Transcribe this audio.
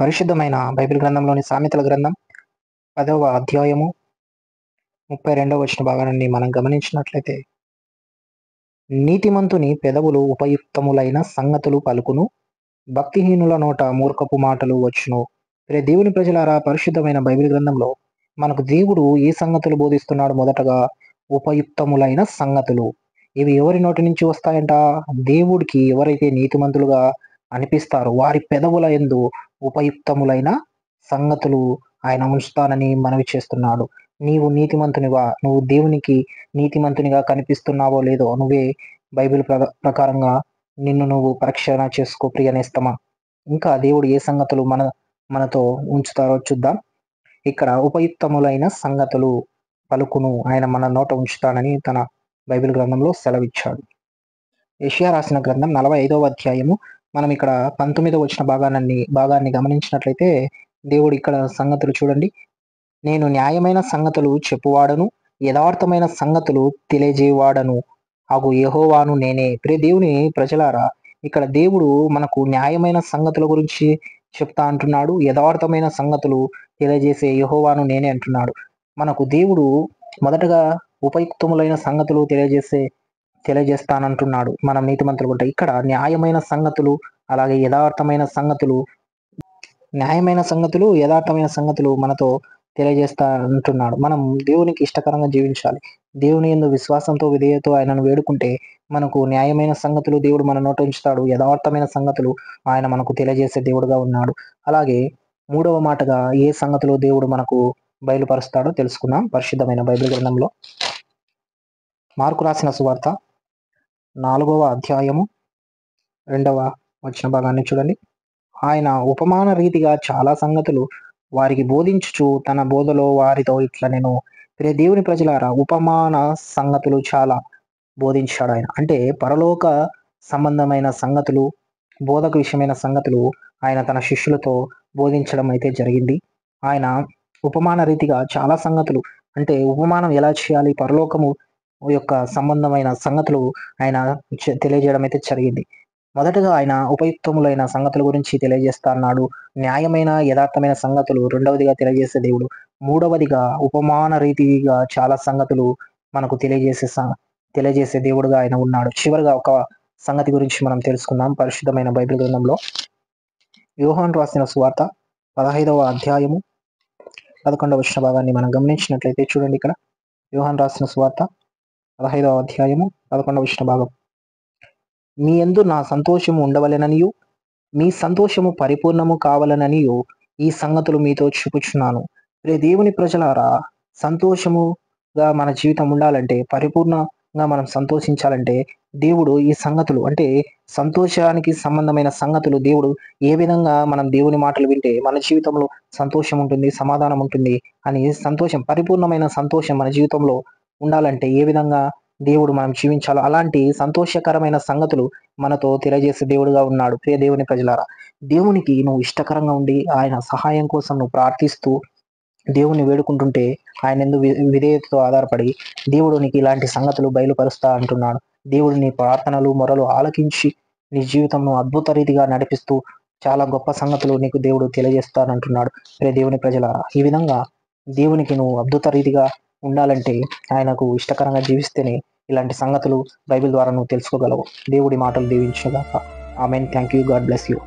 పరిశుద్ధమైన బైబిల్ గ్రంథంలోని సామెతల గ్రంథం 10వ అధ్యాయము 32వ వచన భాగాన్ని మనం గమనించినట్లయితే, నీతిమంతుని పెదవులు ఉపయుక్తములైన సంగతులు పలుకును, భక్తిహీనుల నోట మూర్ఖపు మాటలు వచ్చును. దేవుని ప్రజలారా, పరిశుద్ధమైన బైబిల్ గ్రంథంలో మనకు దేవుడు ఏ సంగతులు బోధిస్తున్నాడు? మొదటగా ఉపయుక్తములైన సంగతులు. ఇవి ఎవరి నోటి నుంచి వస్తాయంట? దేవుడికి ఎవరైతే నీతిమంతులుగా అనిపిస్తారో వారి పెదవుల యందు ఉపయుక్తములైన సంగతులు ఆయన ఉంచుతానని మనవి చేస్తున్నాడు. నీవు నీతిమంతునివా? నువ్వు దేవునికి నీతిమంతునిగా కనిపిస్తున్నావో లేదో నువ్వే బైబిల్ ప్రకారంగా నిన్ను నువ్వు పరీక్షణ చేసుకో ప్రియనేస్తమా. ఇంకా దేవుడు ఏ సంగతులు మనతో ఉంచుతారో చూద్దాం. ఇక్కడ ఉపయుక్తములైన సంగతులు పలుకును ఆయన మన నోట ఉంచుతానని తన బైబిల్ గ్రంథంలో సెలవిచ్చాడు. యెషయా రాసిన గ్రంథం 45వ అధ్యాయము మనం ఇక్కడ 19వ వచన భాగాన్ని గమనించినట్లయితే, దేవుడు ఇక్కడ సంగతులు చూడండి. నేను న్యాయమైన సంగతులు చెప్పువాడను, యథార్థమైన సంగతులు తెలియజేయవాడను అగు యెహోవాను నేనే. దేవుని ప్రజలారా, ఇక్కడ దేవుడు మనకు న్యాయమైన సంగతుల గురించి చెప్తా అంటున్నాడు, యథార్థమైన సంగతులు తెలియజేసే యెహోవాను నేనే అంటున్నాడు. మనకు దేవుడు మొదటగా ఉపయుక్తములైన సంగతులు తెలియజేస్తానంటున్నాడు మనం నీతిమంతులు ఉంటే. ఇక్కడ న్యాయమైన సంగతులు, అలాగే యథార్థమైన సంగతులు, న్యాయమైన సంగతులు, యథార్థమైన సంగతులు మనతో తెలియజేస్తా అంటున్నాడు. మనం దేవునికి ఇష్టకరంగా జీవించాలి. దేవుని యందు విశ్వాసంతో, విధేయతతో ఆయనను వేడుకుంటే మనకు న్యాయమైన సంగతులు దేవుడు మన నోట ఉంచుతాడు, యథార్థమైన సంగతులు ఆయన మనకు తెలియజేసే దేవుడుగా ఉన్నాడు. అలాగే మూడవ మాటగా ఏ సంగతులు దేవుడు మనకు బయలుపరుస్తాడో తెలుసుకుందాం. పరిశుద్ధమైన బైబిల్ గ్రంథంలో మార్కు రాసిన సువార్త 4వ అధ్యాయము 2వ వచన భాగాన్ని చూడండి. ఆయన ఉపమాన రీతిగా చాలా సంగతులు వారికి బోధించుచు తన బోధలో వారితో ఇట్లా నేను దేవుని ప్రజలారా, ఉపమాన సంగతులు చాలా బోధించాడు ఆయన. అంటే పరలోక సంబంధమైన సంగతులు, బోధకు విషయమైన సంగతులు ఆయన తన శిష్యులతో బోధించడం అయితే జరిగింది. ఆయన ఉపమాన రీతిగా చాలా సంగతులు, అంటే ఉపమానం ఎలా చేయాలి, పరలోకము యొక్క సంబంధమైన సంగతులు ఆయన తెలియజేయడం అయితే జరిగింది. మొదటగా ఆయన ఉపయుక్తములైన సంగతుల గురించి తెలియజేస్తా అన్నాడు. న్యాయమైన, యథార్థమైన సంగతులు రెండవదిగా తెలియజేసే దేవుడు. మూడవదిగా ఉపమాన రీతిగా చాలా సంగతులు మనకు తెలియజేసే దేవుడుగా ఆయన ఉన్నాడు. చివరిగా ఒక సంగతి గురించి మనం తెలుసుకుందాం. పరిశుద్ధమైన బైబిల్ గ్రంథంలో యోహాను రాసిన సువార్త 15వ అధ్యాయము 11వ వచన భాగాన్ని మనం గమనించినట్లయితే చూడండి. ఇక్కడ యోహాను రాసిన సువార్త 15వ అధ్యాయము 11వ వచన భాగం. మీ యందు నా సంతోషము ఉండవలెననియు, మీ సంతోషము పరిపూర్ణము కావాలననియు ఈ సంగతులు మీతో చూపుచున్నాను. దేవుని ప్రజలారా, సంతోషముగా మన జీవితం ఉండాలంటే, పరిపూర్ణంగా మనం సంతోషించాలంటే దేవుడు ఈ సంగతులు, అంటే సంతోషానికి సంబంధమైన సంగతులు దేవుడు ఏ విధంగా మనం దేవుని మాటలు వింటే మన జీవితంలో సంతోషం ఉంటుంది, సమాధానం ఉంటుంది అని, పరిపూర్ణమైన సంతోషం మన జీవితంలో ఉండాలంటే ఏ విధంగా దేవుడు మనం జీవించాలో అలాంటి సంతోషకరమైన సంగతులు మనతో తెలియజేసే దేవుడుగా ఉన్నాడు. దేవుని ప్రజలారా, దేవునికి నువ్వు ఇష్టకరంగా ఉండి ఆయన సహాయం కోసం నువ్వు ప్రార్థిస్తూ దేవుని వేడుకుంటుంటే, ఆయన ఎందుకు విధేయతతో ఆధారపడి దేవుడు నీకు ఇలాంటి సంగతులు బయలుపరుస్తా అంటున్నాడు. దేవుడు నీ ప్రార్థనలు, మొరలు ఆలకించి నీ జీవితంను అద్భుత రీతిగా నడిపిస్తూ చాలా గొప్ప సంగతులు నీకు దేవుడు తెలియజేస్తానంటున్నాడు. దేవుని ప్రజలారా, ఈ విధంగా దేవునికి నువ్వు అద్భుత రీతిగా ఉండాలంటే, ఆయనకు ఇష్టకరంగా జీవిస్తేనే ఇలాంటి సంగతులు బైబిల్ ద్వారా నువ్వు తెలుసుకోగలవు. దేవుడి మాటలు దీవించుగాక. Amen. Thank you. God bless you.